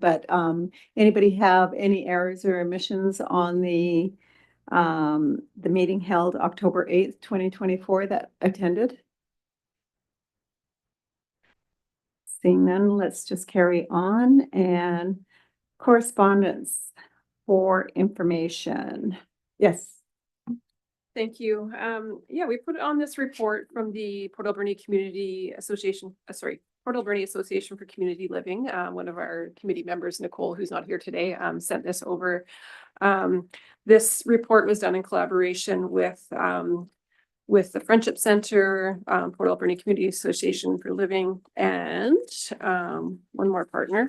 but anybody have any errors or omissions on the meeting held October 8th, 2024 that attended? Seeing none, let's just carry on. And correspondence for information. Yes. Thank you. Yeah, we put on this report from the Port Alberni Community Association, Port Alberni Association for Community Living. One of our committee members, Nicole, who's not here today, sent this over. This report was done in collaboration with the Friendship Center, Port Alberni Community Association for Living, and one more partner,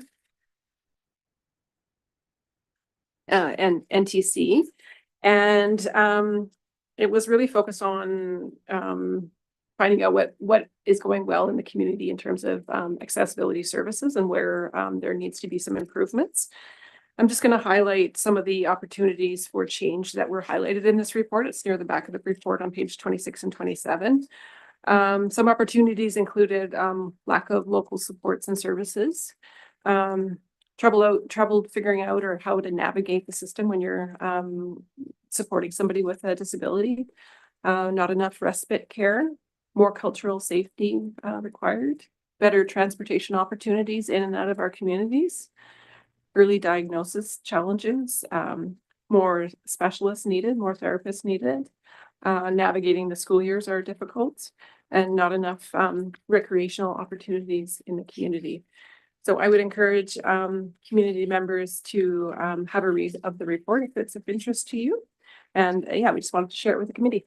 and NTC. And it was really focused on finding out what is going well in the community in terms of accessibility services and where there needs to be some improvements. I'm just going to highlight some of the opportunities for change that were highlighted in this report. It's near the back of the report on page 26 and 27. Some opportunities included lack of local supports and services, trouble figuring out or how to navigate the system when you're supporting somebody with a disability, not enough respite care, more cultural safety required, better transportation opportunities in and out of our communities, early diagnosis challenges, more specialists needed, more therapists needed, navigating the school years are difficult, and not enough recreational opportunities in the community. So I would encourage community members to have a read of the report if it's of interest to you. And yeah, we just wanted to share it with the committee.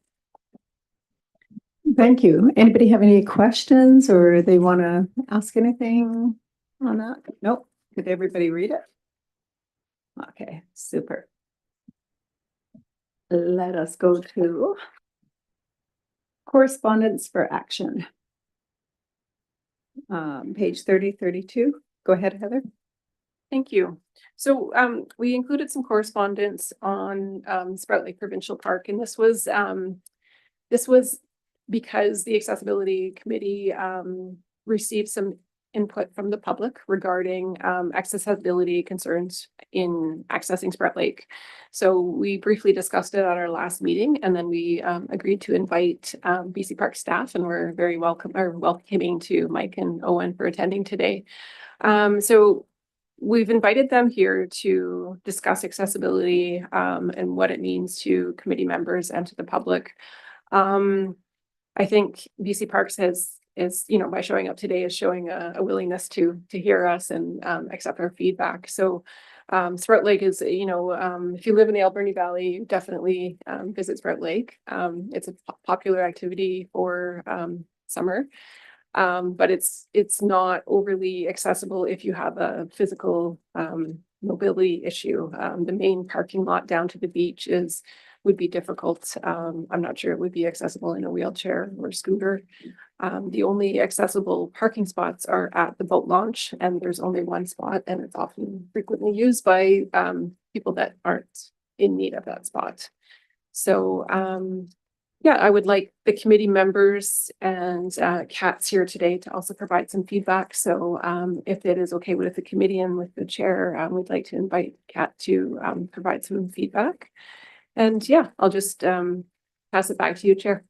Thank you. Anybody have any questions or they want to ask anything on that? Nope. Did everybody read it? Okay, super. Let us go to correspondence for action. Page 32. Go ahead, Heather. Thank you. So we included some correspondence on Sprout Lake Provincial Park, and this was because the Accessibility Committee received some input from the public regarding accessibility concerns in accessing Sprout Lake. So we briefly discussed it at our last meeting, and then we agreed to invite BC Park staff, and we're very welcoming to Mike and Owen for attending today. So we've invited them here to discuss accessibility and what it means to committee members and to the public. I think BC Parks is, by showing up today, is showing a willingness to hear us and accept our feedback. So Sprout Lake is, if you live in the Alberni Valley, you definitely visit Sprout Lake. It's a popular activity for summer, but it's not overly accessible if you have a physical mobility issue. The main parking lot down to the beach would be difficult. I'm not sure it would be accessible in a wheelchair or scooter. The only accessible parking spots are at the boat launch, and there's only one spot, and it's often frequently used by people that aren't in need of that spot. So yeah, I would like the committee members and Kat's here today to also provide some feedback. So if it is okay with the committee and with the chair, we'd like to invite Kat to provide some feedback. And yeah, I'll just pass it back to you, Chair.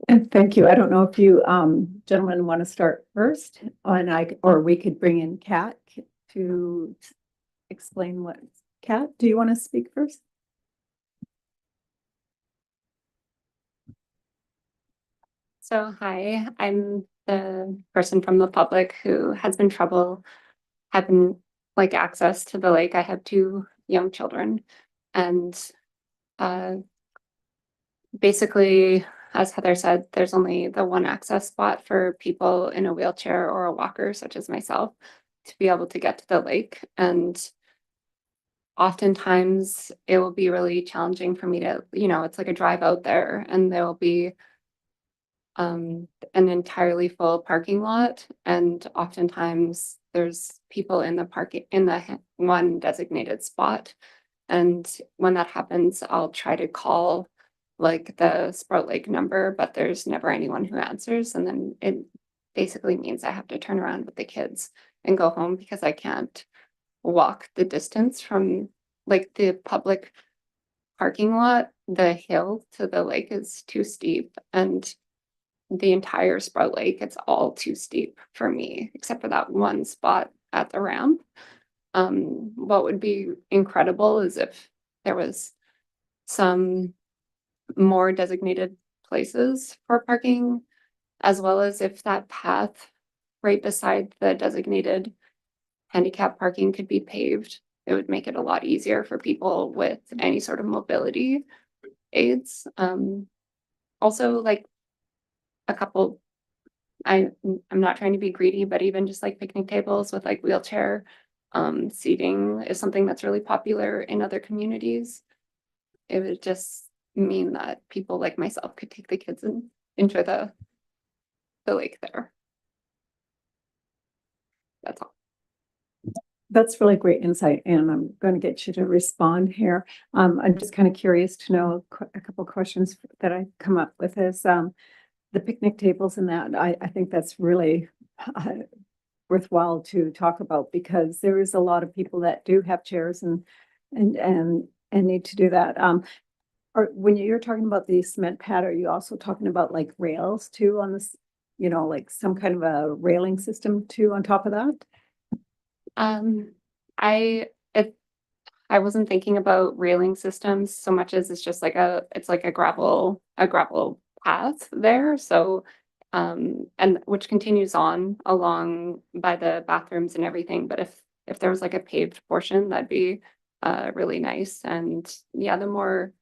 And thank you. I don't know if you gentlemen want to start first, or we could bring in Kat to explain what. Kat, do you want to speak first? So hi, I'm the person from the public who has been having access to the lake. I have 2 young children, and basically, as Heather said, there's only the one access spot for people in a wheelchair or a walker, such as myself, to be able to get to the lake. And oftentimes it will be really challenging for me to, it's like a drive out there, and there will be an entirely full parking lot, and oftentimes there's people in the one designated spot. And when that happens, I'll try to call the Sprout Lake number, but there's never anyone who answers. And then it basically means I have to turn around with the kids and go home because I can't walk the distance from like the public parking lot. The hill to the lake is too steep, and the entire Sprout Lake, it's all too steep for me, except for that one spot at the ramp. What would be incredible is if there was some more designated places for parking, as well as if that path right beside the designated handicap parking could be paved. It would make it a lot easier for people with any sort of mobility aids. Also, like a couple, I'm not trying to be greedy, but even just like picnic tables with like wheelchair seating is something that's really popular in other communities. It would just mean that people like myself could take the kids and enjoy the lake there. That's all. That's really great insight, and I'm going to get you to respond here. I'm just kind of curious to know a couple questions that I come up with is the picnic tables and that. I think that's really worthwhile to talk about because there is a lot of people that do have chairs and need to do that. Or when you're talking about the cement pad, are you also talking about like rails too on this, you know, like some kind of a railing system too on top of that? I wasn't thinking about railing systems so much as it's just like it's like a gravel path there. So and which continues on along by the bathrooms and everything. But if there was like a paved portion, that'd be really nice. And yeah, the more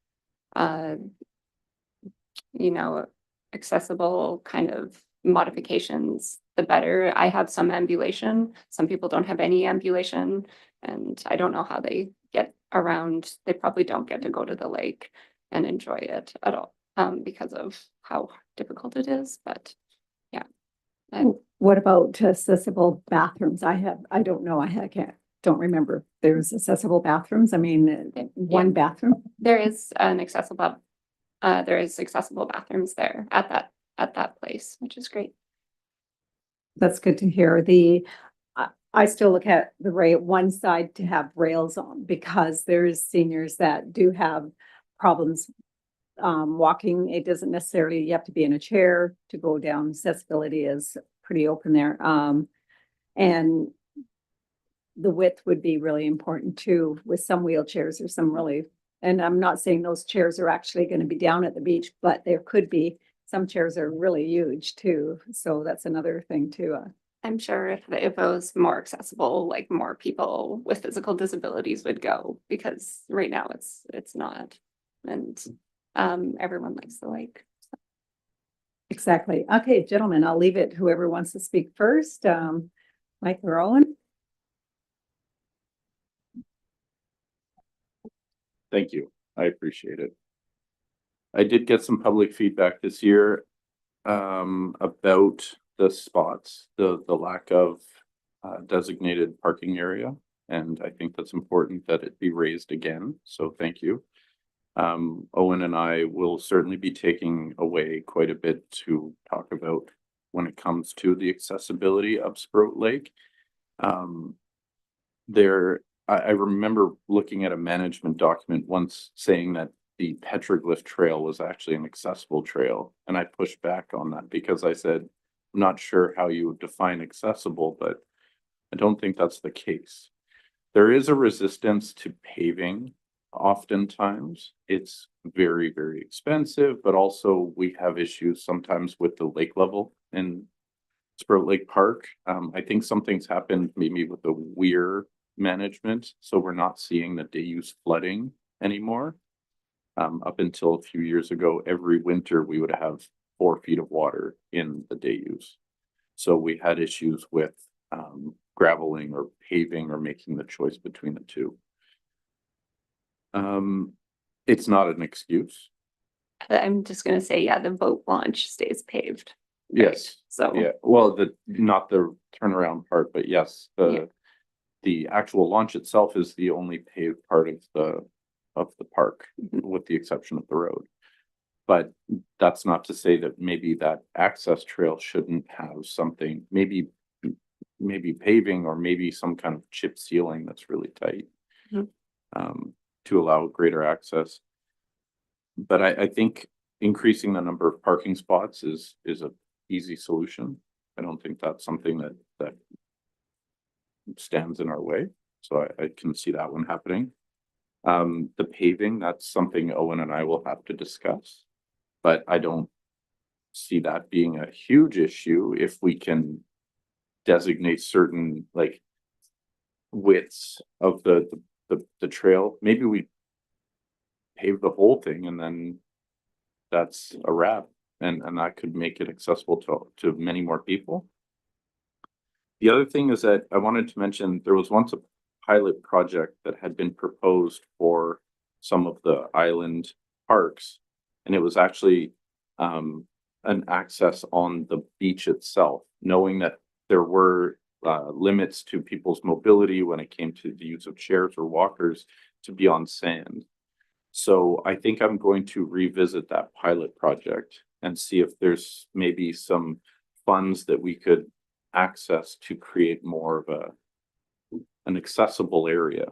you know, accessible kind of modifications, the better. I have some ambulation. Some people don't have any ambulation, and I don't know how they get around. They probably don't get to go to the lake and enjoy it at all, because of how difficult it is. But yeah. What about accessible bathrooms? I don't know. Don't remember. If there's accessible bathrooms. I mean, one bathroom. There is accessible bathrooms there at that place, which is great. That's good to hear. I still look at the one side to have rails on because there's seniors that do have problems walking. It doesn't necessarily, you have to be in a chair to go down. Accessibility is pretty open there. And the width would be really important too with some wheelchairs or some really, and I'm not saying those chairs are actually going to be down at the beach, but there could be. Some chairs are really huge too. So that's another thing too. I'm sure if it was more accessible, like more people with physical disabilities would go, because right now it's not. And everyone likes the lake. So. Exactly. Okay, gentlemen, I'll leave it whoever wants to speak first. Mike or Owen. Thank you. I appreciate it. I did get some public feedback this year about the spots, the lack of designated parking area. And I think that's important that it be raised again. So thank you. Owen and I will certainly be taking away quite a bit to talk about when it comes to the accessibility of Sprout Lake. I remember looking at a management document once saying that the petroglyph trail was actually an accessible trail. And I pushed back on that because I said, I'm not sure how you would define accessible, but I don't think that's the case. There is a resistance to paving. Oftentimes it's very, very expensive, but also we have issues sometimes with the lake level in Sprout Lake Park. I think something's happened maybe with the weir management, so we're not seeing the day use flooding anymore. Up until a few years ago, every winter we would have 4 feet of water in the day use. So we had issues with graveling or paving or making the choice between the two. It's not an excuse. I'm just gonna say, yeah, the boat launch stays paved. Right? Yes. So Yeah. Well, not the turnaround part, but yes, the actual launch itself is the only paved part of the park, with the exception of the road. But that's not to say that maybe that access trail shouldn't have something, maybe maybe paving or maybe some kind of chip sealing that's really tight. Mhm. To allow greater access. But I think increasing the number of parking spots is a easy solution. I don't think that's something that stands in our way, so I can see that one happening. The paving, that's something Owen and I will have to discuss, but I don't see that being a huge issue if we can designate certain like widths of the trail. Maybe we pave the whole thing and then that's a wrap, and that could make it accessible to many more people. The other thing is that I wanted to mention, there was once a pilot project that had been proposed for some of the island parks, and it was actually an access on the beach itself, knowing that there were limits to people's mobility when it came to the use of chairs or walkers to be on sand. So I think I'm going to revisit that pilot project and see if there's maybe some funds that we could access to create more of an accessible area.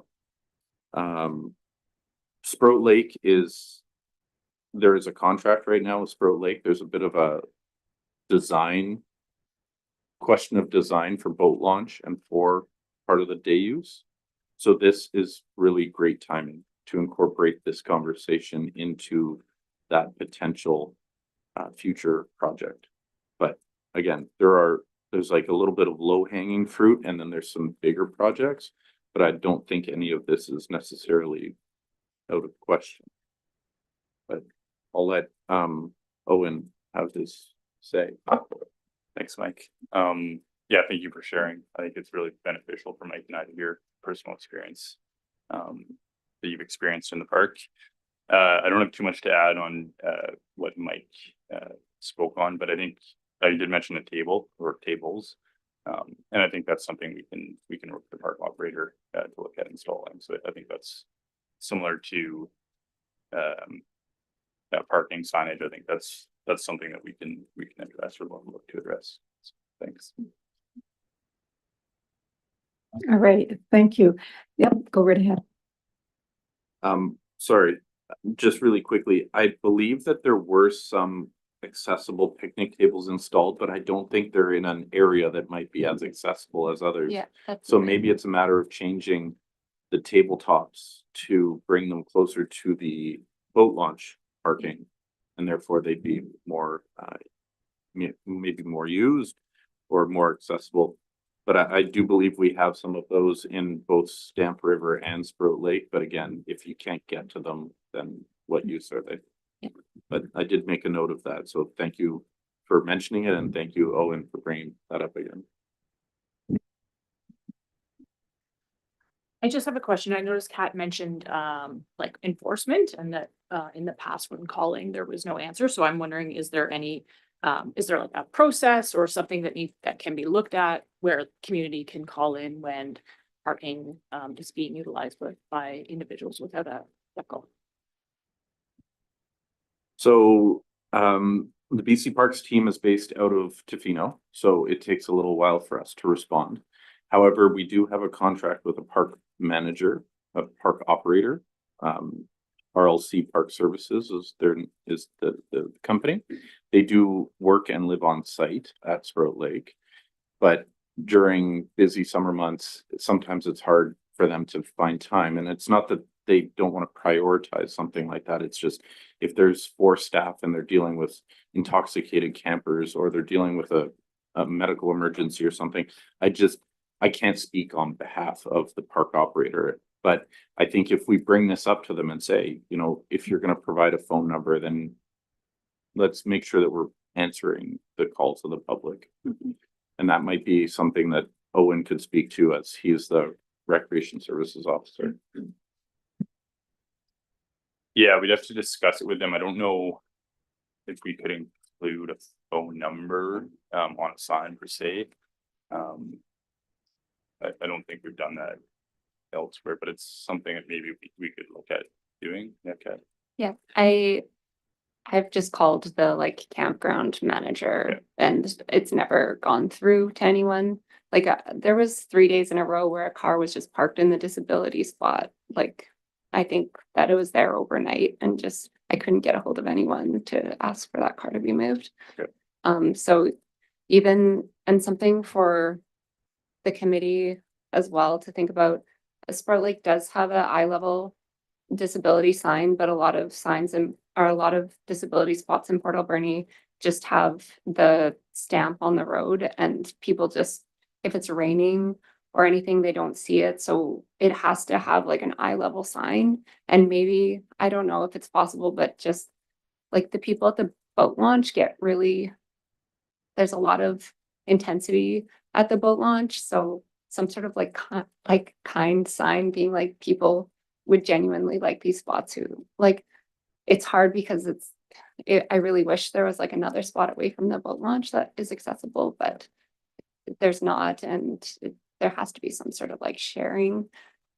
Sprout Lake there is a contract right now with Sprout Lake. There's a bit of a question of design for boat launch and for part of the day use. So this is really great timing to incorporate this conversation into that potential future project. But again, there's like a little bit of low hanging fruit, and then there's some bigger projects, but I don't think any of this is necessarily out of question. But I'll let Owen have his say. Thanks, Mike. Yeah, thank you for sharing. I think it's really beneficial for Mike and I to hear personal experience that you've experienced in the park. I don't have too much to add on what Mike spoke on, but I think you did mention a table or tables. And I think that's something we can work with the park operator to look at installing. So I think that's similar to that parking signage. I think that's something that we can address or look to address. So, thanks. All right, thank you. Yep, go right ahead. Sorry, just really quickly, I believe that there were some accessible picnic tables installed, but I don't think they're in an area that might be as accessible as others. Yeah. That's So right. maybe it's a matter of changing the tabletops to bring them closer to the boat launch parking, and therefore they'd be more, maybe more used or more accessible. But I do believe we have some of those in both Stamp River and Sprout Lake. But again, if you can't get to them, then what use are they? Yeah. But I did make a note of that. So thank you for mentioning it, and thank you, Owen, for bringing that up again. I just have a question. I noticed Kat mentioned like enforcement and that in the past when calling, there was no answer. So I'm wondering, is there like a process or something that can be looked at where community can call in when parking is being utilized by individuals without a vehicle? So the BC Parks team is based out of Tofino, so it takes a little while for us to respond. However, we do have a contract with a park manager, a park operator. RLC Park Services is the company. They do work and live on site at Sprout Lake, but during busy summer months, sometimes it's hard for them to find time. And it's not that they don't want to prioritize something like that. It's just if there's 4 staff and they're dealing with intoxicated campers, or they're dealing with a medical emergency or something, I can't speak on behalf of the park operator. But I think if we bring this up to them and say, you know, if you're going to provide a phone number, then let's make sure that we're answering the calls of the public. Mhm. And that might be something that Owen could speak to, as he's the recreation services officer. Yeah, we'd have to discuss it with them. I don't know if we could include a phone number on a sign per se. I don't think we've done that elsewhere, but it's something that maybe we could look at doing. Okay. Yeah, I I've just called the like campground manager and it's never gone through to anyone. Like there was 3 days in a row where a car was just parked in the disability spot. Like I think that it was there overnight and just I couldn't get a hold of anyone to ask for that car to be moved. Okay. So even and something for the committee as well to think about. Sprout Lake does have a eye level disability sign, but a lot of signs and are a lot of disability spots in Port Alberni just have the stamp on the road and people just, if it's raining or anything, they don't see it. So it has to have like an eye level sign. And maybe, I don't know if it's possible, but just like the people at the boat launch get really, there's a lot of intensity at the boat launch. So some sort of like kind sign being like people would genuinely like these spots who like it's hard because I really wish there was like another spot away from the boat launch that is accessible, but there's not, and there has to be some sort of like sharing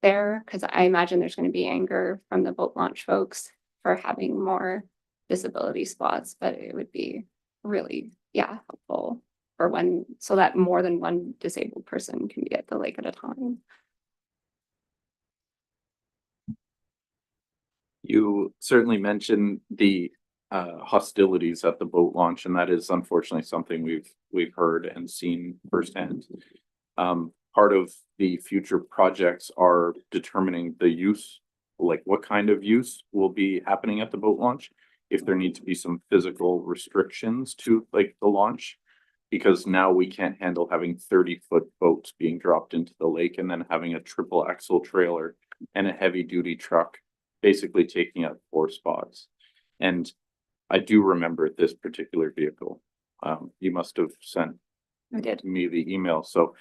there because I imagine there's going to be anger from the boat launch folks for having more disability spots, but it would be really, yeah, helpful for when so that more than one disabled person can be at the lake at a time. You certainly mentioned the hostilities at the boat launch, and that is unfortunately something we've heard and seen firsthand. Part of the future projects are determining the use, like what kind of use will be happening at the boat launch. If there need to be some physical restrictions to like the launch, because now we can't handle having 30-foot boats being dropped into the lake and then having a triple axle trailer and a heavy duty truck basically taking up 4 spots. And I do remember this particular vehicle. You must have sent I did. me the email. So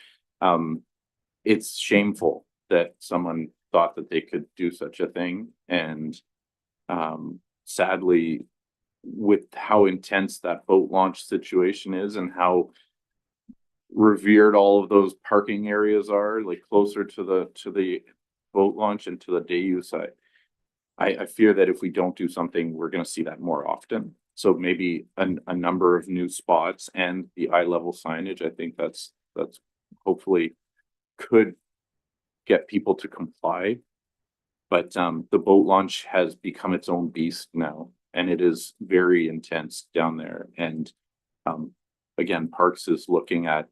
it's shameful that someone thought that they could do such a thing. And sadly, with how intense that boat launch situation is and how revered all of those parking areas are, like closer to the boat launch and to the day use, I fear that if we don't do something, we're going to see that more often. So maybe a number of new spots and the eye level signage. I think that's hopefully could get people to comply. But the boat launch has become its own beast now, and it is very intense down there. And again, Parks is looking at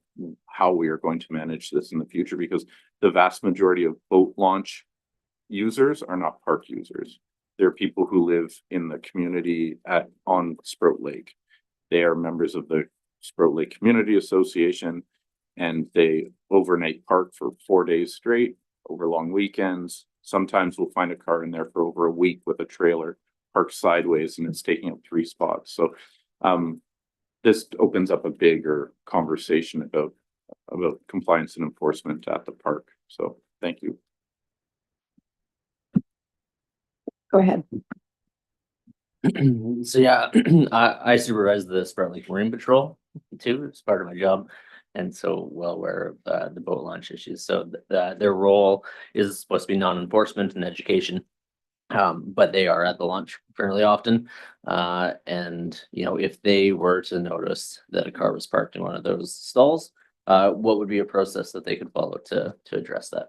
how we are going to manage this in the future, because the vast majority of boat launch users are not park users. They're people who live in the community on Sprout Lake. They are members of the Sprout Lake Community Association, and they overnight park for 4 days straight over long weekends. Sometimes we'll find a car in there for over a week with a trailer parked sideways and it's taking up 3 spots. So this opens up a bigger conversation about compliance and enforcement at the park. So thank you. Go ahead. So yeah, I supervise the Sprout Lake Marine Patrol too. It's part of my job. And so well aware of the boat launch issues. So their role is supposed to be non-enforcement and education. But they are at the launch fairly often. And you know, if they were to notice that a car was parked in one of those stalls, what would be a process that they could follow to address that?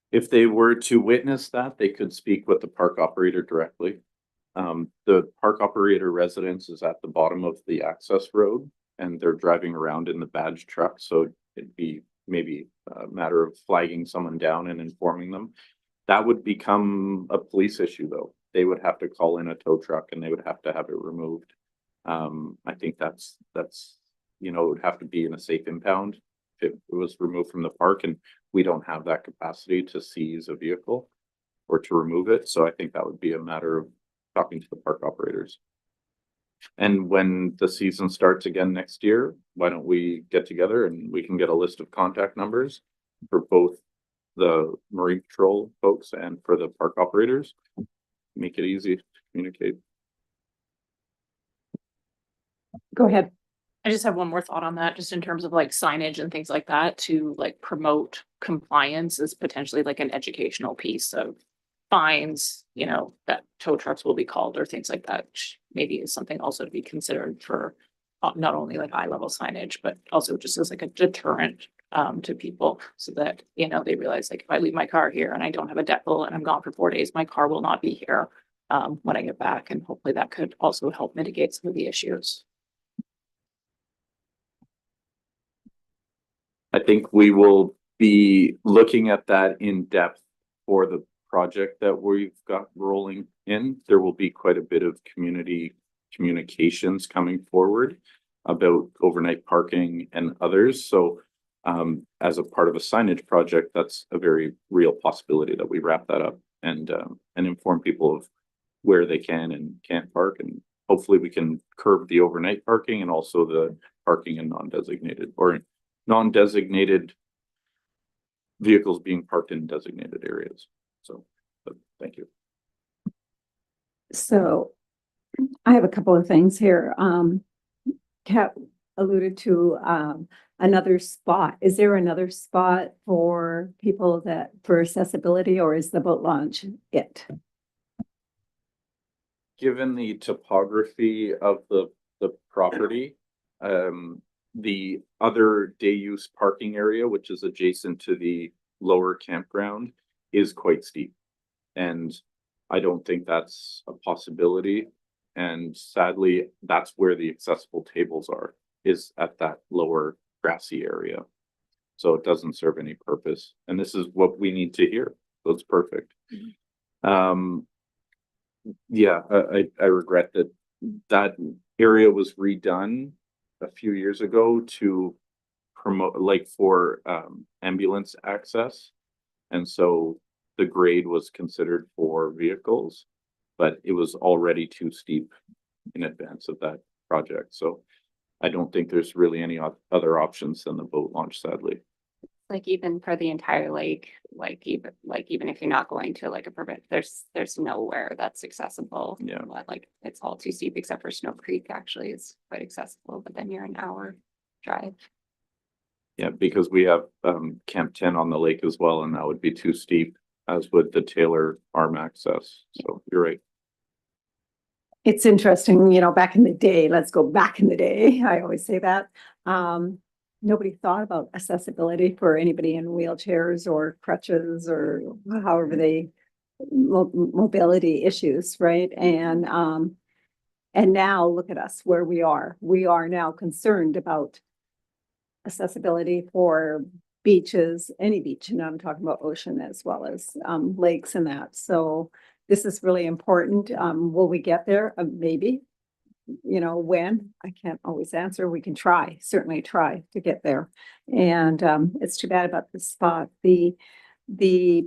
If they were to witness that, they could speak with the park operator directly. The park operator residence is at the bottom of the access road, and they're driving around in the badge truck. So it'd be maybe a matter of flagging someone down and informing them. That would become a police issue, though. They would have to call in a tow truck and they would have to have it removed. I think that's you know, it would have to be in a safe impound if it was removed from the park, and we don't have that capacity to seize a vehicle or to remove it. So I think that would be a matter of talking to the park operators. And when the season starts again next year, why don't we get together and we can get a list of contact numbers for both the Marine Patrol folks and for the park operators. Make it easy to communicate. Go ahead. I just have one more thought on that, just in terms of like signage and things like that to like promote compliance is potentially like an educational piece of fines, that tow trucks will be called or things like that, which maybe is something also to be considered for not only like eye level signage, but also just as like a deterrent to people so that, they realize like if I leave my car here and I don't have a decal and I'm gone for 4 days, my car will not be here when I get back. And hopefully that could also help mitigate some of the issues. I think we will be looking at that in depth for the project that we've got rolling in. There will be quite a bit of community communications coming forward about overnight parking and others. So as a part of a signage project, that's a very real possibility that we wrap that up and inform people of where they can and can't park. And hopefully we can curb the overnight parking and also the parking in non-designated or non-designated vehicles being parked in designated areas. So, but thank you. So I have a couple of things here. Kat alluded to another spot. Is there another spot for people for accessibility, or is the boat launch it? Given the topography of the property, the other day use parking area, which is adjacent to the lower campground, is quite steep. And I don't think that's a possibility. And sadly, that's where the accessible tables are, is at that lower grassy area. So it doesn't serve any purpose. And this is what we need to hear. So it's perfect. Yeah, I regret that area was redone a few years ago to promote, like, for ambulance access. And so the grade was considered for vehicles, but it was already too steep in advance of that project. So I don't think there's really any other options than the boat launch, sadly. Like even for the entire lake, even if you're not going to like a permit, there's nowhere that's accessible. Yeah. Like it's all too steep except for Snow Creek actually is quite accessible, but then you're an hour drive. Yeah, because we have Camp 10 on the lake as well, and that would be too steep, as would the Taylor Arm access. So you're right. It's interesting, back in the day, let's go back in the day. I always say that. Nobody thought about accessibility for anybody in wheelchairs or crutches or however they mobility issues, right? And now look at us where we are. We are now concerned about accessibility for beaches, any beach, and I'm talking about ocean as well as lakes and that. So this is really important. Will we get there? Maybe. When? I can't always answer. We can certainly try to get there. And it's too bad about this spot. The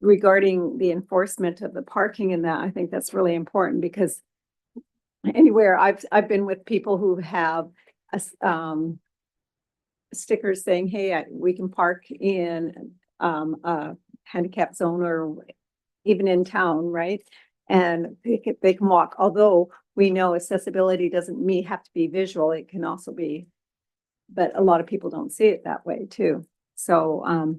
regarding the enforcement of the parking and that, I think that's really important because anywhere I've been with people who have stickers saying, hey, we can park in a handicap zone or even in town, right? And they can walk, although we know accessibility doesn't have to be visual, it can also be, but a lot of people don't see it that way too. So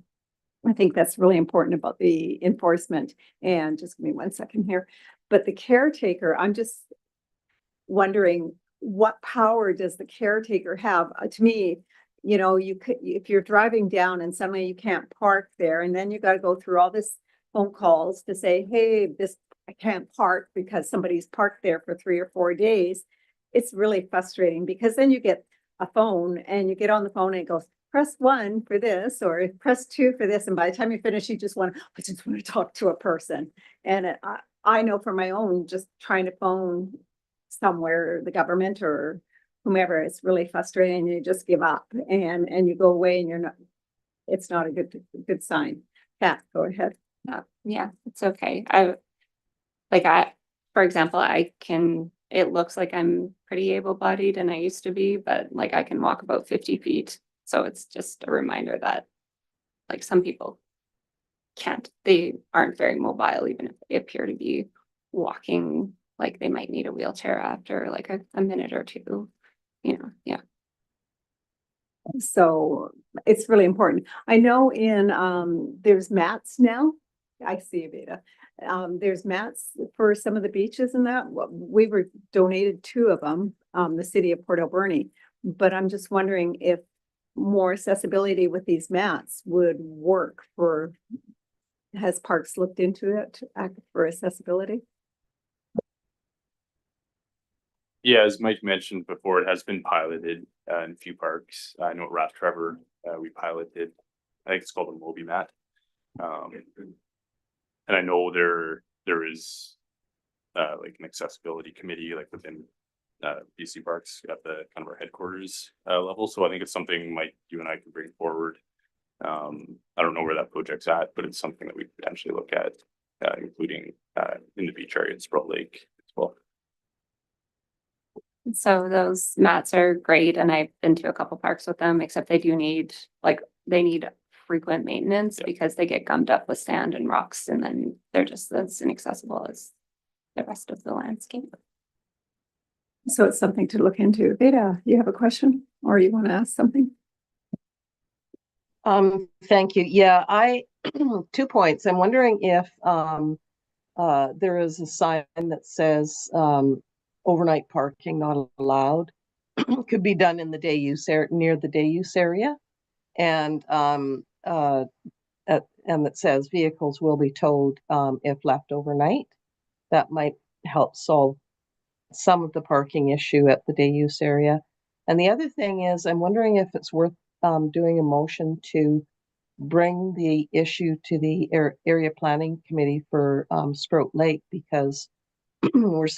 I think that's really important about the enforcement. And just give me 1 second here. But the caretaker, I'm just wondering, what power does the caretaker have? To me, you could, if you're driving down and suddenly you can't park there, and then you got to go through all this phone calls to say, hey, I can't park because somebody's parked there for 3 or 4 days. It's really frustrating because then you get a phone and you get on the phone and it goes, press 1 for this or press 2 for this. And by the time you finish, I just want to talk to a person. And I know from my own, just trying to phone somewhere, the government or whomever, it's really frustrating. You just give up and you go away and it's not a good sign. Kat, go ahead. Yeah, it's okay. For example, it looks like I'm pretty able-bodied and I used to be, but like I can walk about 50 feet. So it's just a reminder that like some people they aren't very mobile, even if they appear to be walking, like they might need a wheelchair after like a minute or two, yeah. So it's really important. I know there's mats now. I see you, Veda. there's mats for some of the beaches and that. We were donated 2 of them, the city of Port Alberni. But I'm just wondering if more accessibility with these mats would work for, has Parks looked into it for accessibility? Yeah, as Mike mentioned before, it has been piloted in a few parks. I know at Raft Trevor, we piloted, I think it's called a Moby Mat. And I know there is like an accessibility committee like within BC Parks at the kind of our headquarters level. So I think it's something Mike, you and I can bring forward. I don't know where that project's at, but it's something that we could potentially look at, including in the beach area at Sprout Lake as well. So those mats are great and I've been to a couple parks with them, except they do need, like, they need frequent maintenance Yeah. because they get gummed up with sand and rocks and then they're just as inaccessible as the rest of the landscape. So it's something to look into. Veda, you have a question or you want to ask something? Thank you. Yeah, 2 points. I'm wondering if there is a sign that says overnight parking not allowed. Could be done in the day use area, near the day use area, and that says vehicles will be towed if left overnight. That might help solve some of the parking issue at the day use area. And the other thing is, I'm wondering if it's worth doing a motion to bring the issue to the area planning committee for Sprout Lake, because we're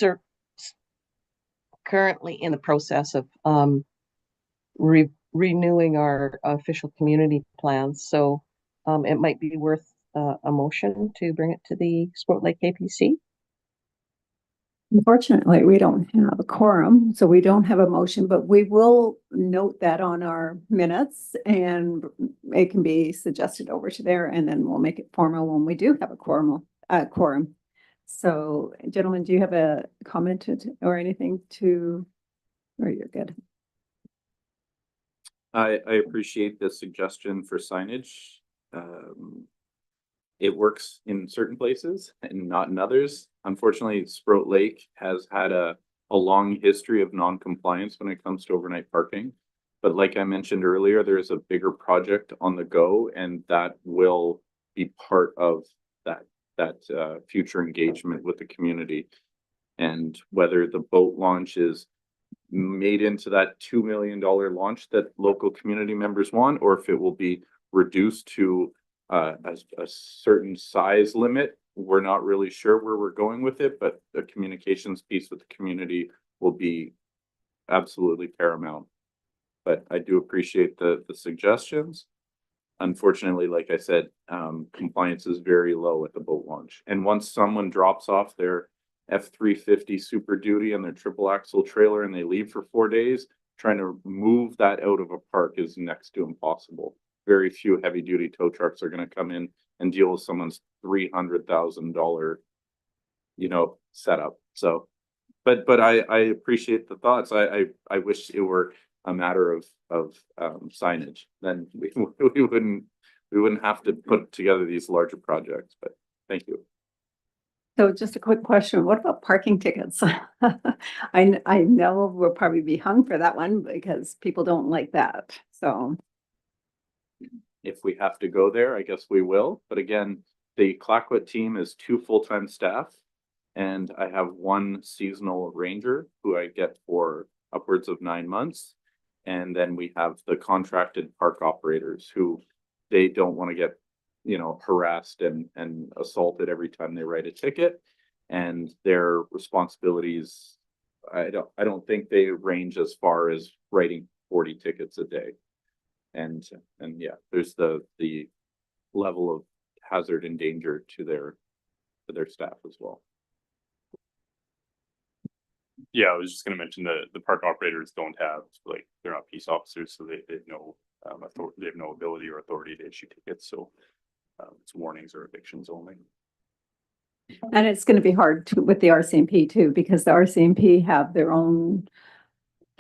currently in the process of renewing our official community plans. So it might be worth a motion to bring it to the Sprout Lake APC. Unfortunately, we don't have a quorum, so we don't have a motion, but we will note that on our minutes and it can be suggested over to there and then we'll make it formal when we do have a quorum. So gentlemen, do you have a comment or anything to, or you're good? I appreciate the suggestion for signage. It works in certain places and not in others. Unfortunately, Sprout Lake has had a long history of non-compliance when it comes to overnight parking. But like I mentioned earlier, there is a bigger project on the go, and that will be part of that future engagement with the community. And whether the boat launch is made into that $2 million launch that local community members want, or if it will be reduced to a certain size limit, we're not really sure where we're going with it, but the communications piece with the community will be absolutely paramount. But I do appreciate the suggestions. Unfortunately, like I said, compliance is very low at the boat launch. And once someone drops off their F-350 Super Duty and their triple axle trailer and they leave for 4 days, trying to move that out of a park is next to impossible. Very few heavy duty tow trucks are going to come in and deal with someone's $300,000, setup. So, but I appreciate the thoughts. I wish it were a matter of signage. Then we wouldn't have to put together these larger projects. But thank you. So just a quick question, what about parking tickets? I know we'll probably be hung for that one because people don't like that, so. If we have to go there, I guess we will. But again, the Clayoquot team is 2 full-time staff, and I have 1 seasonal ranger who I get for upwards of 9 months. And then we have the contracted park operators who they don't want to get, harassed and assaulted every time they write a ticket. And their responsibilities, I don't think they range as far as writing 40 tickets a day. And yeah, there's the level of hazard and danger to their staff as well. Yeah, I was just going to mention the park operators don't have, like, they're not peace officers, so they have no they have no ability or authority to issue tickets. So it's warnings or evictions only. And it's going to be hard with the RCMP too, because the RCMP have their own,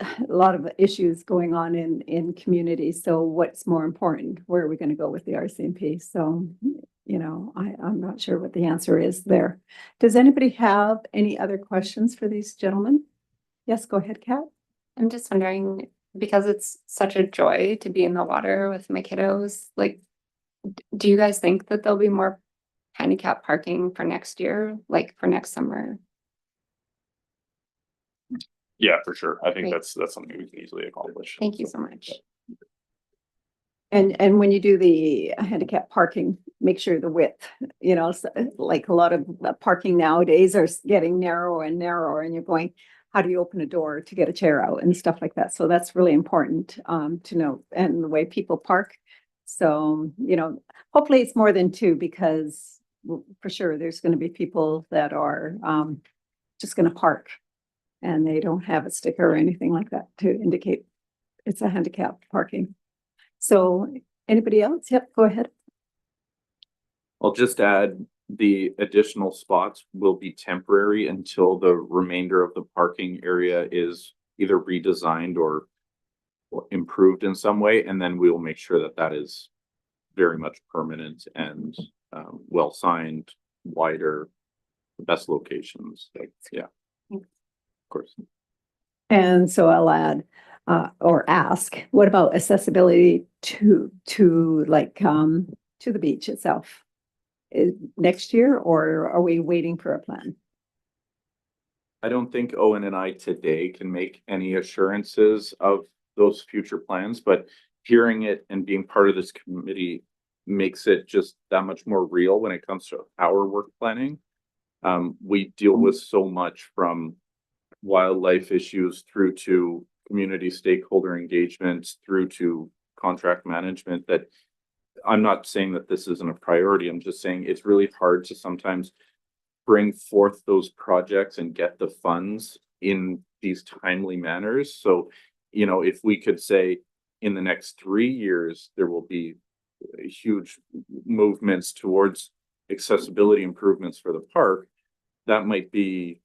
a lot of issues going on in communities. So what's more important? Where are we going to go with the RCMP? So, you know, I'm not sure what the answer is there. Does anybody have any other questions for these gentlemen? Yes, go ahead, Kat. I'm just wondering, because it's such a joy to be in the water with my kiddos, like, do you guys think that there'll be more handicap parking for next year, like for next summer? Yeah, for sure. I think Great. that's something we can easily accomplish. Thank you so much. And when you do the handicap parking, make sure the width, you know, like a lot of parking nowadays are getting narrower and narrower, and you're going, how do you open a door to get a chair out and stuff like that? So that's really important to know, and the way people park. So, you know, hopefully it's more than two, because for sure there's going to be people that are just going to park and they don't have a sticker or anything like that to indicate it's a handicap parking. So anybody else? Yep, go ahead. I'll just add the additional spots will be temporary until the remainder of the parking area is either redesigned or improved in some way. And then we will make sure that that is very much permanent and well signed, wider, the best locations. Like, yeah, of course. And so I'll add or ask, what about accessibility to like to the beach itself? Next year, or are we waiting for a plan? I don't think Owen and I today can make any assurances of those future plans, but hearing it and being part of this committee makes it just that much more real when it comes to our work planning. We deal with so much, from wildlife issues through to community stakeholder engagements through to contract management, that I'm not saying that this isn't a priority. I'm just saying it's really hard to sometimes bring forth those projects and get the funds in these timely manners. So, you know, if we could say in the next 3 years, there will be huge movements towards accessibility improvements for the park, that might be,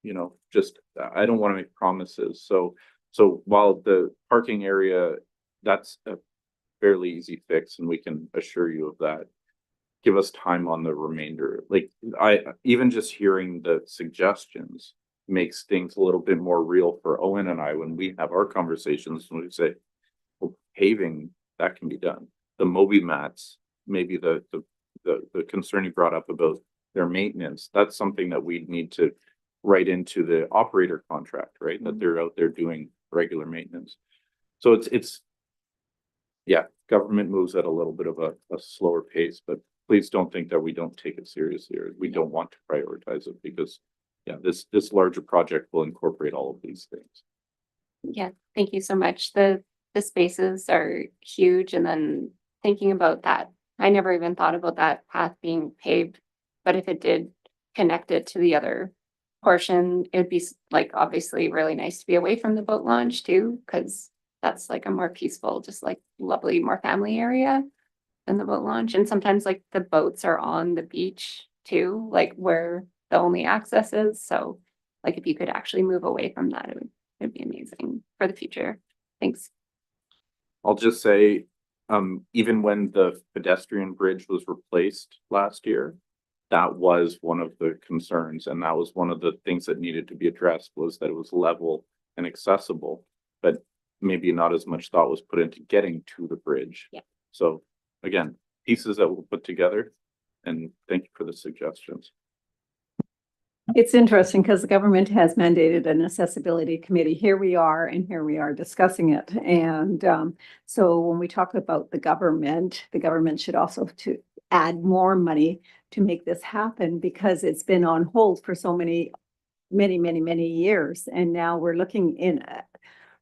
you know, just, I don't want to make promises. So while the parking area, that's a fairly easy fix and we can assure you of that, give us time on the remainder. Like, even just hearing the suggestions makes things a little bit more real for Owen and I when we have our conversations, when we say, well, paving, that can be done. The Moby mats, maybe the concern you brought up about their maintenance, that's something that we need to write into the operator contract, right? That they're out there doing regular maintenance. So it's yeah, government moves at a little bit of a slower pace, but please don't think that we don't take it seriously or we don't want to prioritize it, because yeah, this larger project will incorporate all of these things. Yeah, thank you so much. The spaces are huge, and then thinking about that, I never even thought about that path being paved, but if it did connect it to the other portion, it would be like obviously really nice to be away from the boat launch too, because that's like a more peaceful, just like lovely, more family area than the boat launch. And sometimes like the boats are on the beach too, like where the only access is. So like if you could actually move away from that, it'd be amazing for the future. Thanks. I'll just say, even when the pedestrian bridge was replaced last year, that was one of the concerns, and that was one of the things that needed to be addressed, was that it was level and accessible, but maybe not as much thought was put into getting to the bridge. Yeah. So again, pieces that we'll put together, and thank you for the suggestions. It's interesting because the government has mandated an accessibility committee. Here we are, and here we are discussing it. And so when we talk about the government should also to add more money to make this happen, because it's been on hold for so many years. And now we're looking in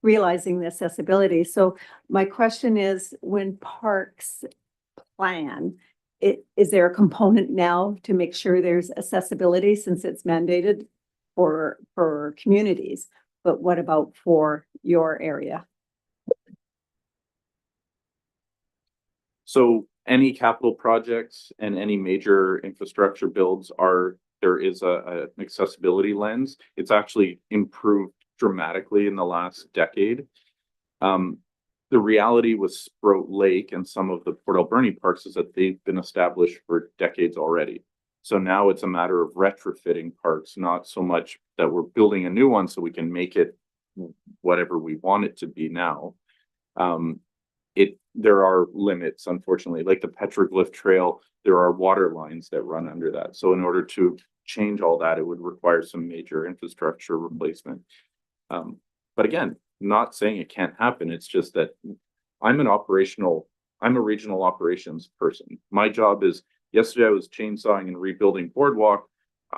realizing the accessibility. So my question is, when parks plan, is there a component now to make sure there's accessibility, since it's mandated for communities? But what about for your area? So any capital projects and any major infrastructure builds there is an accessibility lens. It's actually improved dramatically in the last decade. the reality with Sprout Lake and some of the Port Alberni parks is that they've been established for decades already. So now it's a matter of retrofitting parks, not so much that we're building a new one so we can make it whatever we want it to be now. There are limits, unfortunately, like the Petroglyph Trail, there are water lines that run under that. So in order to change all that, it would require some major infrastructure replacement. But again, not saying it can't happen. It's just that I'm a regional operations person. My job is, yesterday I was chainsawing and rebuilding Boardwalk.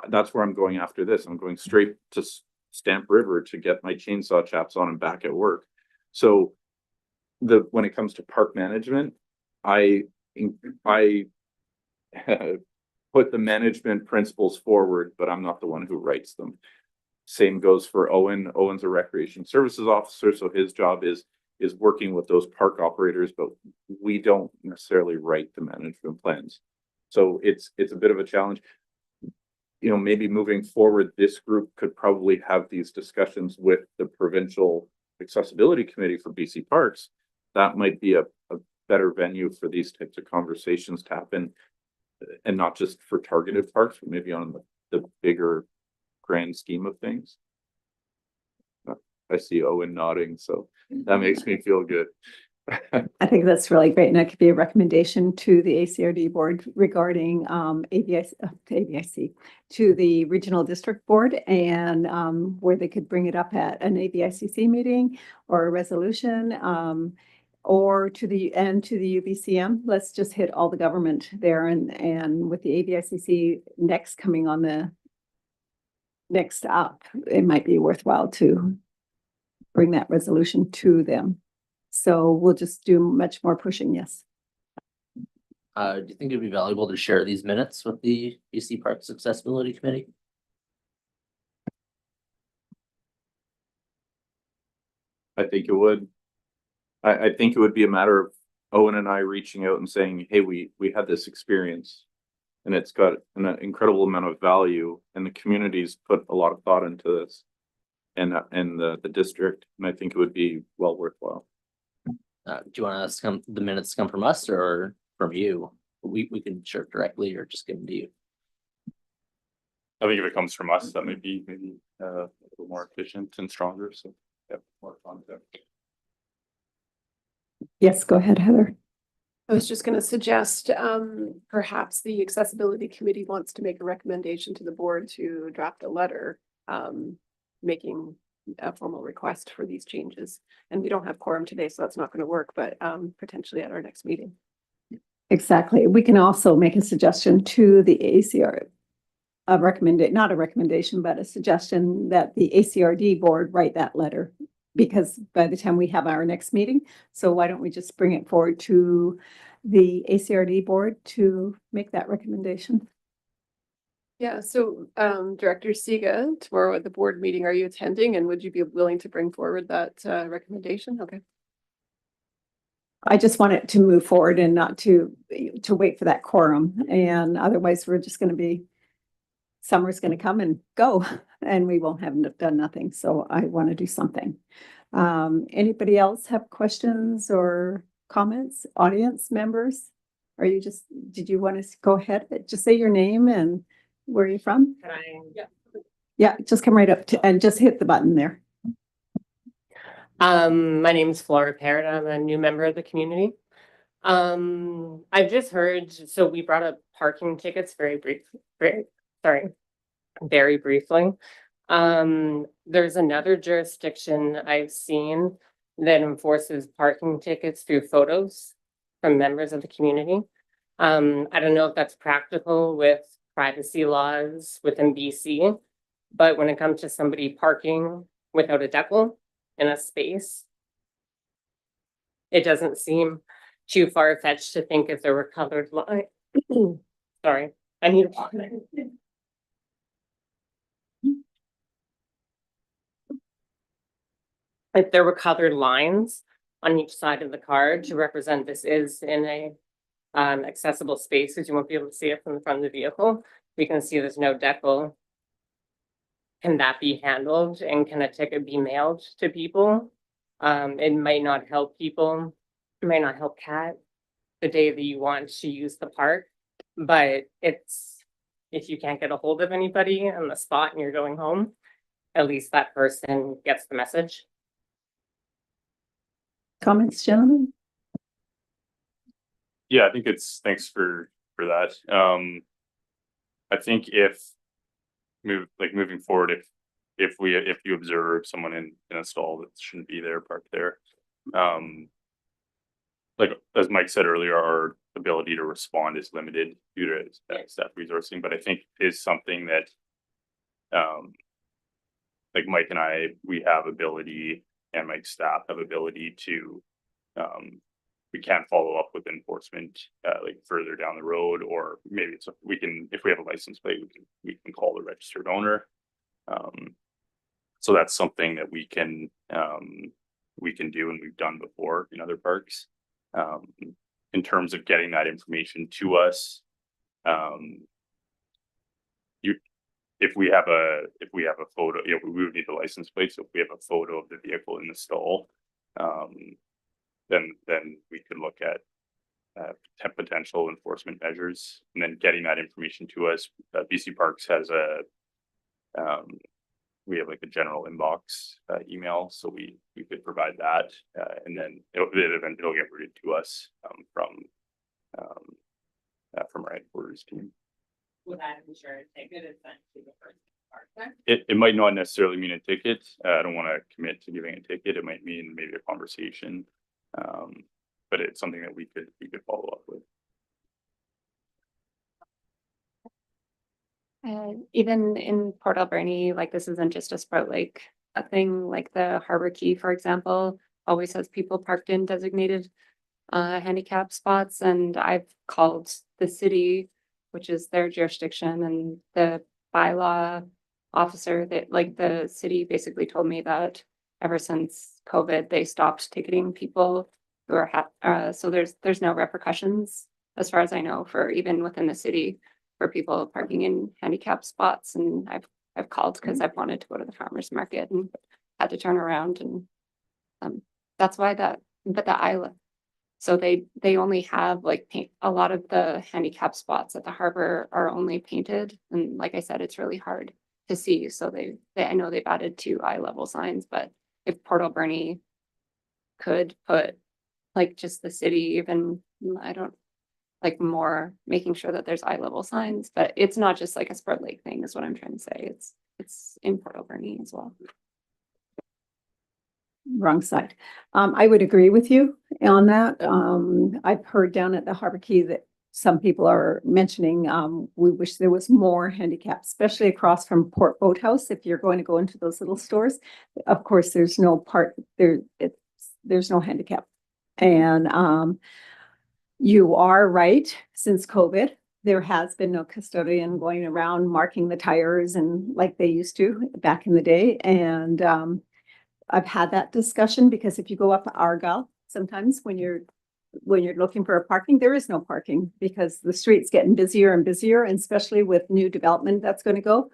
That's where I'm going after this. I'm going straight to Stamp River to get my chainsaw chaps on and back at work. So when it comes to park management, I put the management principles forward, but I'm not the one who writes them. Same goes for Owen. Owen's a recreation services officer, so his job is working with those park operators, but we don't necessarily write the management plans. So it's a bit of a challenge. You know, maybe moving forward, this group could probably have these discussions with the provincial accessibility committee for BC Parks. That might be a better venue for these types of conversations to happen, and not just for targeted parks, but maybe on the bigger grand scheme of things. I see Owen nodding, so that makes me feel good. I think that's really great, and that could be a recommendation to the ACRD board regarding ABIC to the regional district board, and where they could bring it up at an ABICC meeting or a resolution, or to the UBCM. Let's just hit all the government there, and with the ABICC next coming on the next up, it might be worthwhile to bring that resolution to them. So we'll just do much more pushing, yes. Do you think it'd be valuable to share these minutes with the BC Parks Accessibility Committee? I think it would. I think it would be a matter of Owen and I reaching out and saying, hey, we had this experience and it's got an incredible amount of value, and the community's put a lot of thought into this, and the district, and I think it would be well worthwhile. Do you want us to the minutes come from us or from you? We can share it directly or just give them to you. I think if it comes from us, that might be maybe a little more efficient and stronger. So yeah, more content. Yes, go ahead, Heather. I was just going to suggest perhaps the accessibility committee wants to make a recommendation to the board to draft a letter making a formal request for these changes. And we don't have quorum today, so that's not going to work, but potentially at our next meeting. Exactly. We can also make a suggestion to the ACR, not a recommendation, but a suggestion that the ACRD board write that letter, because by the time we have our next meeting, so why don't we just bring it forward to the ACRD board to make that recommendation? Yeah, so Director Siga, tomorrow at the board meeting, are you attending, and would you be willing to bring forward that recommendation? Okay. I just want it to move forward and not to wait for that quorum, and otherwise we're just going to be, summer's going to come and go and we won't have done nothing. So I want to do something. Anybody else have questions or comments? Audience members? Did you want to go ahead? Just say your name and where you're from. Can I? Yeah, just come right up and just hit the button there. My name is Flora Parrott. I'm a new member of the community. I've just heard, so we brought up parking tickets very briefly. There's another jurisdiction I've seen that enforces parking tickets through photos from members of the community. I don't know if that's practical with privacy laws within BC, but when it comes to somebody parking without a decal in a space, it doesn't seem too far-fetched to think if there were colored lines. Sorry, I need water. If there were colored lines on each side of the card to represent this is in a accessible space, because you won't be able to see it from the front of the vehicle. We can see there's no decal. Can that be handled, and can a ticket be mailed to people It might not help people, it might not help Kat the day that you want to use the park, but it's, if you can't get a hold of anybody on the spot and you're going home, at least that person gets the message. Comments, gentlemen? Yeah, I think it's, thanks for that. I think if moving forward, if you observe someone in a stall that shouldn't be there, parked there, like as Mike said earlier, our ability to respond is limited due to staff resourcing, but I think is something that like Mike and I, we have ability, and Mike's staff have ability to we can follow up with enforcement like further down the road, or maybe it's we can, if we have a license plate, we can call the registered owner. So that's something that we can do, and we've done before in other parks. In terms of getting that information to us, if we have a photo, you know, we would need the license plate. So if we have a photo of the vehicle in the stall, then we could look at potential enforcement measures, and then getting that information to us. BC Parks has we have like a general inbox email, so we could provide that, and then it'll get routed to us from our headquarters team. Would that ensure a ticket is sent to the person park there? It might not necessarily mean a ticket. I don't want to commit to giving a ticket. It might mean maybe a conversation, but it's something that we could follow up with. Even in Port Alberni, like this isn't just a Sprout Lake a thing, like the Harbor Key, for example, always has people parked in designated handicap spots, and I've called the city, which is their jurisdiction, and the bylaw officer that, like, the city basically told me that ever since COVID, they stopped ticketing people who are so there's no repercussions as far as I know for even within the city for people parking in handicap spots. And I've called because I've wanted to go to the farmer's market and had to turn around, and that's why but the island. So they only have like paint, a lot of the handicap spots at the harbor are only painted, and like I said, it's really hard to see. So they I know they've added 2 eye level signs, but if Port Alberni could put, like, just the city, even, I don't, like, more making sure that there's eye level signs, but it's not just like a Sprout Lake thing is what I'm trying to say. It's in Port Alberni as well. Wrong side. I would agree with you on that. I've heard down at the Harbor Key that some people are mentioning, we wish there was more handicap, especially across from Port Boathouse. If you're going to go into those little stores, of course, there's no there's no handicap. And you are right. Since COVID, there has been no custodian going around marking the tires and like they used to back in the day. And I've had that discussion because if you go up Argyle, sometimes when you're looking for a parking, there is no parking because the street's getting busier and busier, and especially with new development that's going to go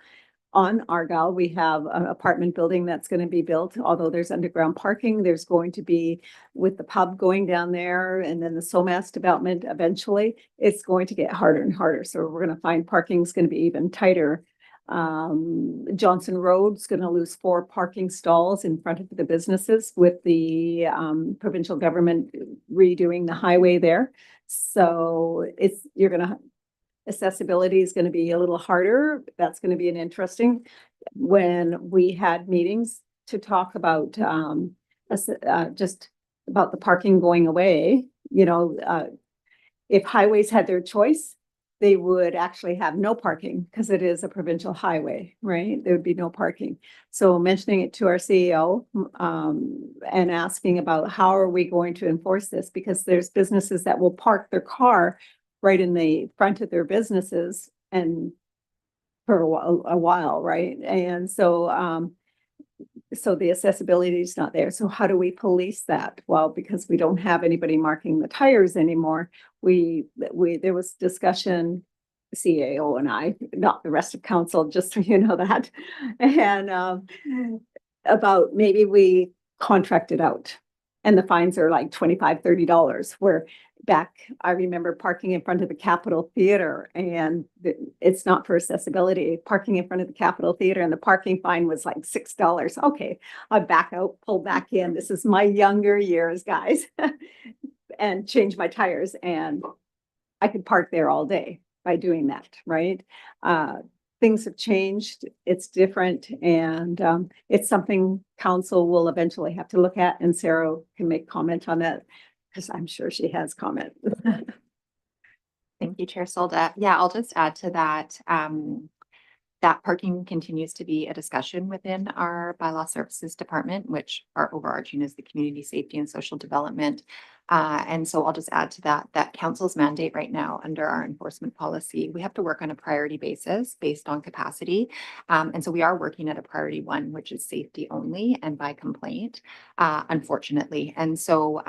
on Argyle. We have an apartment building that's going to be built. Although there's underground parking, there's going to be, with the pub going down there and then the SOMAS development, eventually it's going to get harder and harder. So we're going to find parking is going to be even tighter. Johnson Road's going to lose 4 parking stalls in front of the businesses with the provincial government redoing the highway there. So accessibility is going to be a little harder. That's going to be an interesting. When we had meetings to talk about just about the parking going away, if highways had their choice, they would actually have no parking because it is a provincial highway, right? There would be no parking. So mentioning it to our CEO and asking about how are we going to enforce this, because there's businesses that will park their car right in the front of their businesses and for a while, right? And so so the accessibility is not there. So how do we police that? Well, because we don't have anybody marking the tires anymore. There was discussion, CAO and I, not the rest of council, just so you know that, and about maybe we contracted out. And the fines are like $25, $30, where back, I remember parking in front of the Capitol Theater, and it's not for accessibility, parking in front of the Capitol Theater, and the parking fine was like $6. Okay, I back out, pull back in. This is my younger years, guys. And change my tires, and I could park there all day by doing that, right? Things have changed, it's different, and it's something council will eventually have to look at, and Sarah can make comment on that, because I'm sure she has comment. Thank you, Chair Solda. Yeah, I'll just add to that. That parking continues to be a discussion within our bylaw services department, which are overarching is the community safety and social development. And so I'll just add to that council's mandate right now under our enforcement policy, we have to work on a priority basis based on capacity. And so we are working at a priority one, which is safety only and by complaint, unfortunately. And so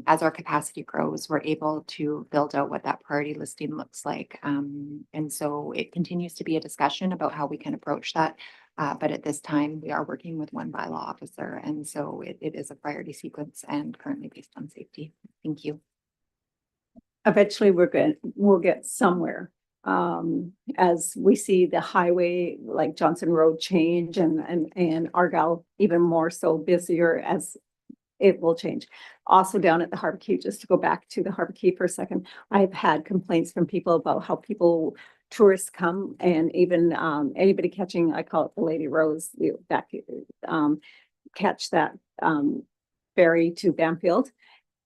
as our capacity grows, we're able to build out what that priority listing looks like. And so it continues to be a discussion about how we can approach that. But at this time, we are working with one bylaw officer, and so it is a priority sequence and currently based on safety. Thank you. Eventually, we'll get somewhere. As we see the highway, like Johnson Road change and Argyle even more so busier, as it will change. Also down at the Harbor Key, just to go back to the Harbor Key for a second, I've had complaints from people about how tourists come, and even anybody catching, I call it the Lady Rose, catch that ferry to Banfield.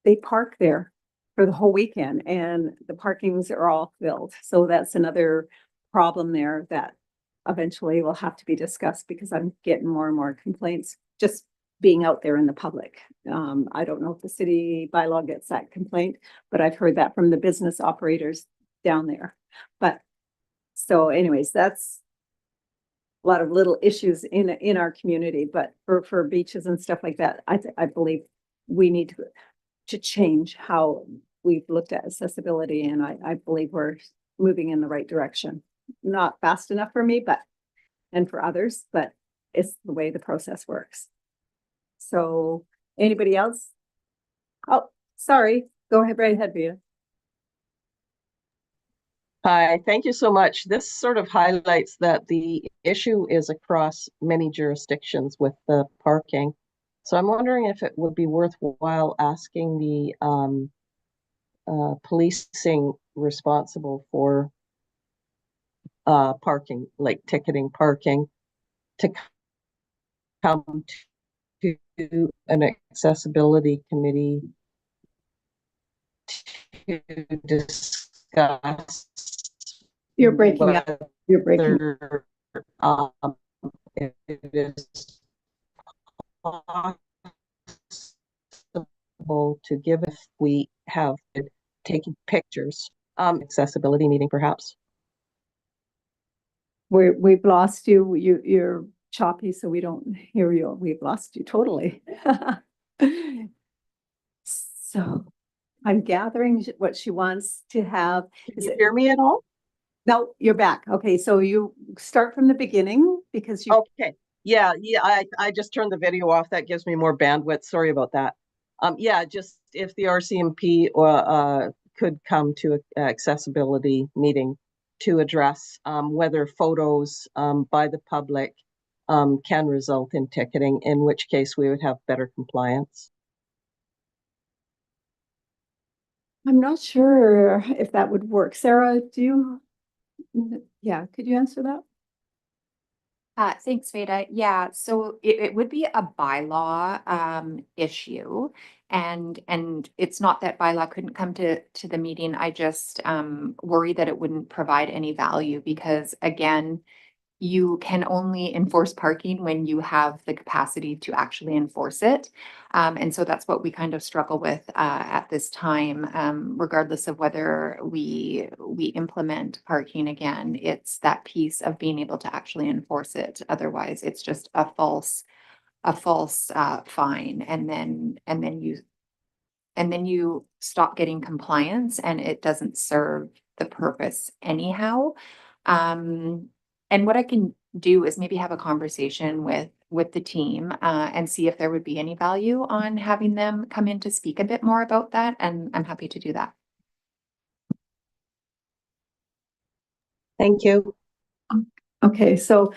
They park there for the whole weekend, and the parkings are all filled. So that's another problem there that eventually will have to be discussed, because I'm getting more and more complaints just being out there in the public. I don't know if the city bylaw gets that complaint, but I've heard that from the business operators down there. But so anyways, that's a lot of little issues in our community, but for beaches and stuff like that, I believe we need to change how we've looked at accessibility, and I believe we're moving in the right direction. Not fast enough for me, and for others, but it's the way the process works. So anybody else? Oh, sorry. Go ahead, right ahead, Vita. Hi, thank you so much. This sort of highlights that the issue is across many jurisdictions with the parking. So I'm wondering if it would be worthwhile asking the policing responsible for parking, like ticketing parking, to come to an accessibility committee to discuss. You're breaking up. You're breaking. It is possible to give if we have taken pictures. Accessibility meeting, perhaps. We've lost you. You're choppy, so we don't hear you. We've lost you totally. So I'm gathering what she wants to have. Can you hear me at all? No, you're back. Okay, so you start from the beginning, because you. Okay. Yeah. I just turned the video off. That gives me more bandwidth. Sorry about that. Yeah, just if the RCMP could come to an accessibility meeting to address whether photos by the public can result in ticketing, in which case we would have better compliance. I'm not sure if that would work. Sarah, yeah, could you answer that? Thanks, Veda. Yeah, so it would be a bylaw issue, and it's not that bylaw couldn't come to the meeting. I just worry that it wouldn't provide any value, because again, you can only enforce parking when you have the capacity to actually enforce it. And so that's what we kind of struggle with at this time, regardless of whether we implement parking again. It's that piece of being able to actually enforce it. Otherwise, it's just a false fine, and then you stop getting compliance, and it doesn't serve the purpose anyhow. And what I can do is maybe have a conversation with with the team, and see if there would be any value on having them come in to speak a bit more about that, and I'm happy to do that. Thank you. Okay, so,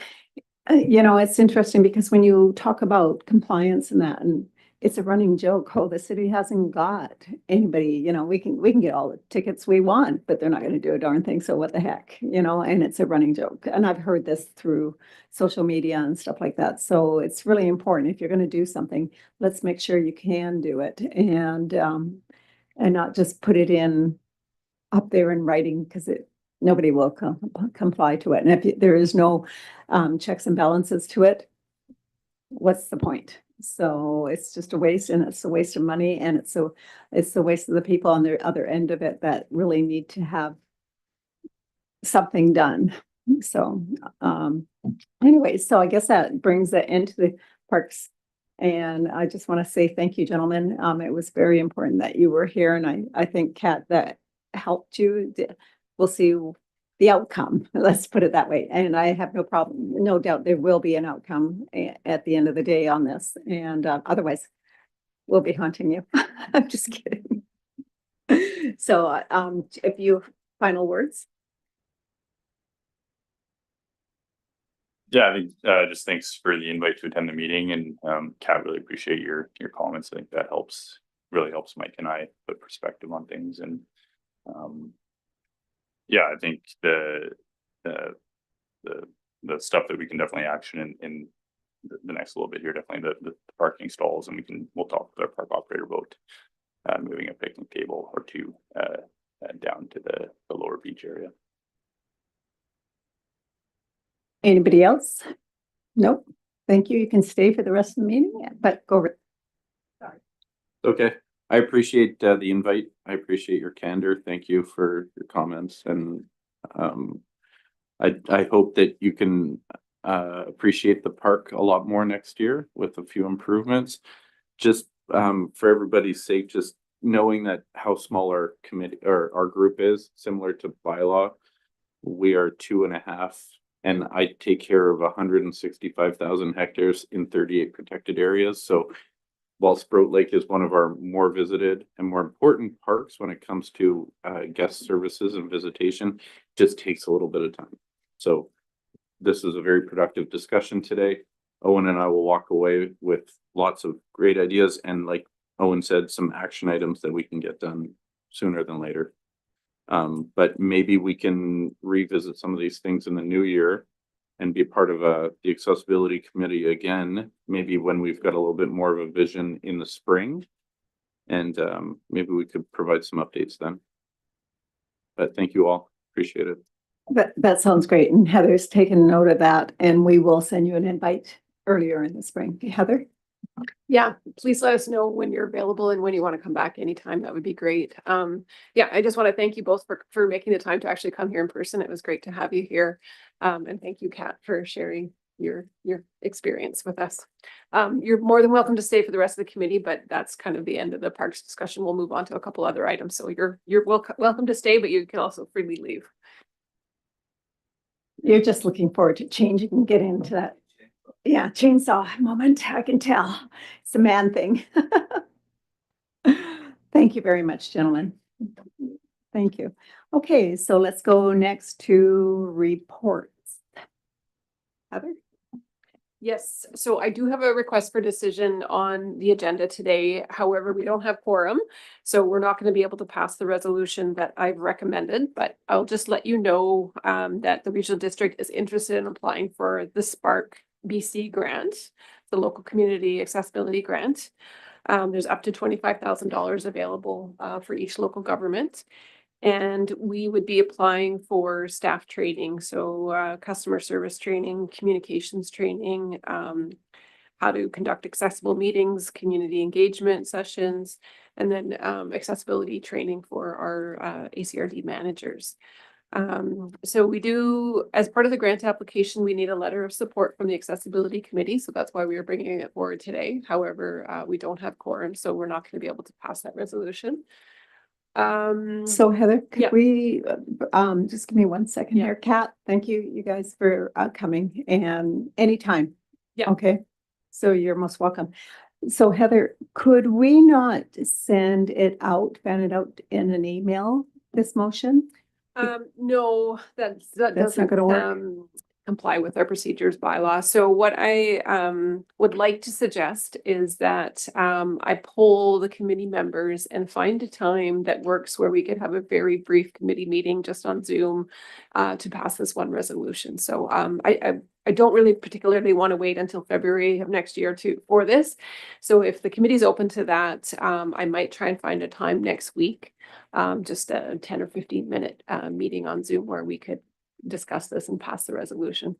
it's interesting because when you talk about compliance and that, and it's a running joke, oh, the city hasn't got anybody, we can get all the tickets we want, but they're not gonna do a darn thing, so what the heck, and it's a running joke. And I've heard this through social media and stuff like that. So it's really important, if you're gonna do something, let's make sure you can do it and not just put it in up there in writing, because nobody will comply to it. And if there is no checks and balances to it, what's the point? So it's just a waste, and it's a waste of money, and it's a waste of the people on the other end of it that really need to have something done. So anyway, so I guess that brings it into the parks. And I just want to say thank you, gentlemen. It was very important that you were here, and I think, Kat, that helped you. We'll see the outcome, let's put it that way. And I have no doubt there will be an outcome at the end of the day on this. And otherwise, we'll be haunting you. I'm just kidding. So if you final words. Yeah, I think just thanks for the invite to attend the meeting, and Kat, really appreciate your comments. I think that really helps Mike and I put perspective on things. And yeah, I think the stuff that we can definitely action in the next little bit here, definitely the parking stalls, and we'll talk with our park operator about moving a picnic table or two down to the lower beach area. Anybody else? Nope. Thank you. You can stay for the rest of the meeting, but go. Sorry. Okay. I appreciate the invite. I appreciate your candor. Thank you for your comments. And I hope that you can appreciate the park a lot more next year with a few improvements. Just for everybody's sake, just knowing that how small our committee or our group is, similar to bylaw, we are 2.5. And I take care of 165,000 hectares in 38 protected areas. So while Sprout Lake is one of our more visited and more important parks when it comes to guest services and visitation, just takes a little bit of time. So this is a very productive discussion today. Owen and I will walk away with lots of great ideas. And like Owen said, some action items that we can get done sooner than later. But maybe we can revisit some of these things in the new year and be part of the accessibility committee again, maybe when we've got a little bit more of a vision in the spring. And maybe we could provide some updates then. But thank you all. Appreciate it. That sounds great. And Heather's taken note of that, and we will send you an invite earlier in the spring. Heather? Yeah, please let us know when you're available and when you want to come back anytime. That would be great. Yeah, I just want to thank you both for making the time to actually come here in person. It was great to have you here. And thank you, Kat, for sharing your experience with us. You're more than welcome to stay for the rest of the committee, but that's kind of the end of the parks discussion. We'll move on to a couple other items. So you're welcome to stay, but you can also freely leave. You're just looking forward to changing and getting into that. Yeah, chainsaw moment. I can tell. It's a man thing. Thank you very much, gentlemen. Thank you. Okay, so let's go next to reports. Heather? Yes, so I do have a request for decision on the agenda today. However, we don't have quorum, so we're not going to be able to pass the resolution that I've recommended, but I'll just let you know that the regional district is interested in applying for the Spark BC grant, the local community accessibility grant. There's up to $25,000 available for each local government. And we would be applying for staff training, so customer service training, communications training, how to conduct accessible meetings, community engagement sessions, and then accessibility training for our ACRD managers. So we do, as part of the grant application, we need a letter of support from the accessibility committee. So that's why we are bringing it forward today. However, we don't have quorum, so we're not going to be able to pass that resolution. So Heather, could yeah. we just give me 1 second Yeah. here? Kat, thank you, you guys, for coming, and anytime. Yeah. Okay, So you're most welcome. So Heather, could we not send it out, fan it out in an email, this motion? No, that That's not doesn't gonna work? comply with our procedures bylaw. So what I would like to suggest is that I poll the committee members and find a time that works where we could have a very brief committee meeting just on Zoom to pass this one resolution. So I don't really particularly want to wait until February of next year for this. So if the committee's open to that, I might try and find a time next week. Just a 10 or 15-minute meeting on Zoom where we could discuss this and pass the resolution.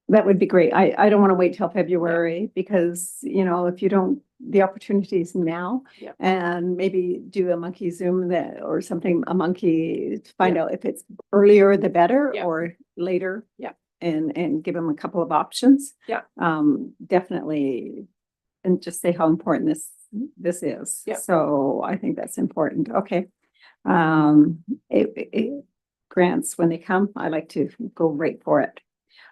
That would be great. I don't want to wait till February because, you know, if you don't, the opportunity is now. Yeah. And maybe do a monkey Zoom that or something, a monkey to find Yeah. out if it's earlier the better Yeah. or later. Yeah. And give them a couple of options. Yeah. Definitely. And just say how important this is. Yeah. So I think that's important. Okay. Grants, when they come, I like to go right for it.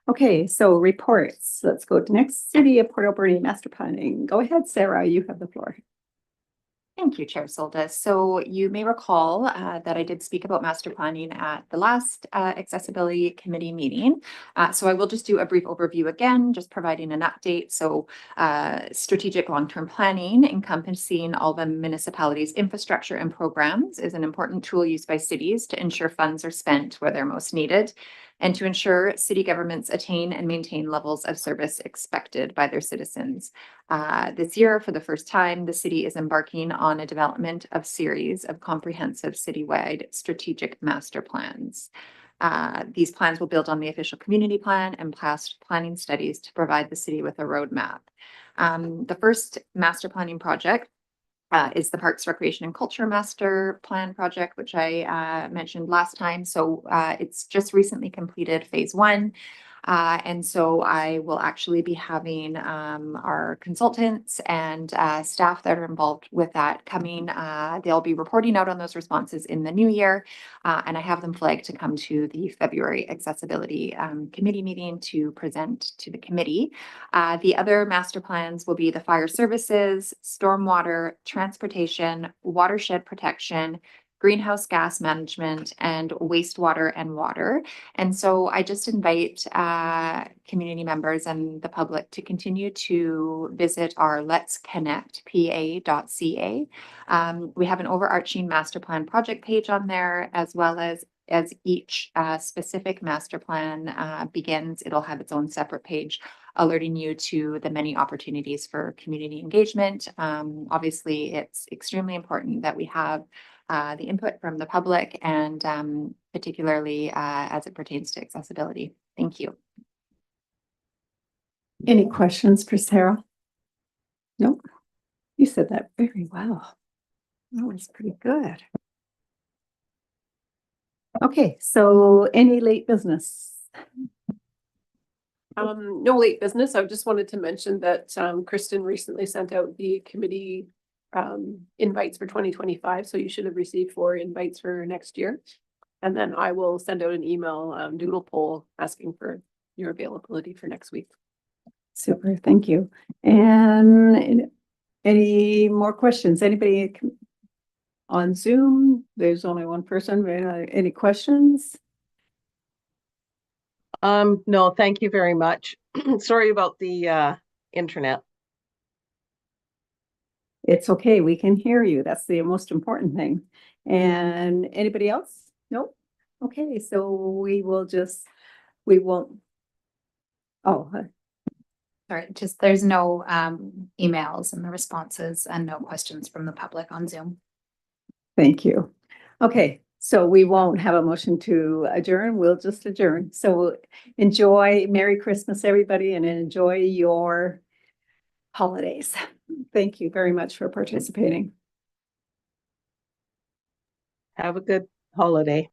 Okay, so reports. Let's go to next City of Port Alberni Master Planning. Go ahead, Sarah, you have the floor. Thank you, Chair Solda. So you may recall that I did speak about master planning at the last accessibility committee meeting. So I will just do a brief overview again, just providing an update. So strategic long-term planning encompassing all the municipalities' infrastructure and programs is an important tool used by cities to ensure funds are spent where they're most needed and to ensure city governments attain and maintain levels of service expected by their citizens. This year, for the first time, the city is embarking on a development of series of comprehensive citywide strategic master plans. These plans will build on the official community plan and past planning studies to provide the city with a roadmap. The first master planning project is the Parks, Recreation and Culture Master Plan project, which I mentioned last time. So it's just recently completed phase 1. And so I will actually be having our consultants and staff that are involved with that coming. They'll be reporting out on those responses in the new year. And I have them flagged to come to the February accessibility committee meeting to present to the committee. The other master plans will be the fire services, stormwater, transportation, watershed protection, greenhouse gas management, and wastewater and water. And so I just invite community members and the public to continue to visit our Let's Connect PA.ca. We have an overarching master plan project page on there, as well as each specific master plan begins, it'll have its own separate page alerting you to the many opportunities for community engagement. Obviously, it's extremely important that we have the input from the public and particularly as it pertains to accessibility. Thank you. Any questions for Sarah? Nope. You said that very well. That was pretty good. Okay, so any late business? No late business. I just wanted to mention that Kristen recently sent out the committee invites for 2025. So you should have received 4 invites for next year. And then I will send out an email doodle poll asking for your availability for next week. Super, thank you. And any more questions? Anybody on Zoom? There's only one person. Any questions? No, thank you very much. Sorry about the internet. It's okay. We can hear you. That's the most important thing. And anybody else? Nope. Okay, so we won't. Oh, Sorry, just there's no emails and the responses and no questions from the public on Zoom. thank you. Okay, so we won't have a motion to adjourn. We'll just adjourn. So enjoy. Merry Christmas, everybody, and enjoy your holidays. Thank you very much for participating. Have a good holiday.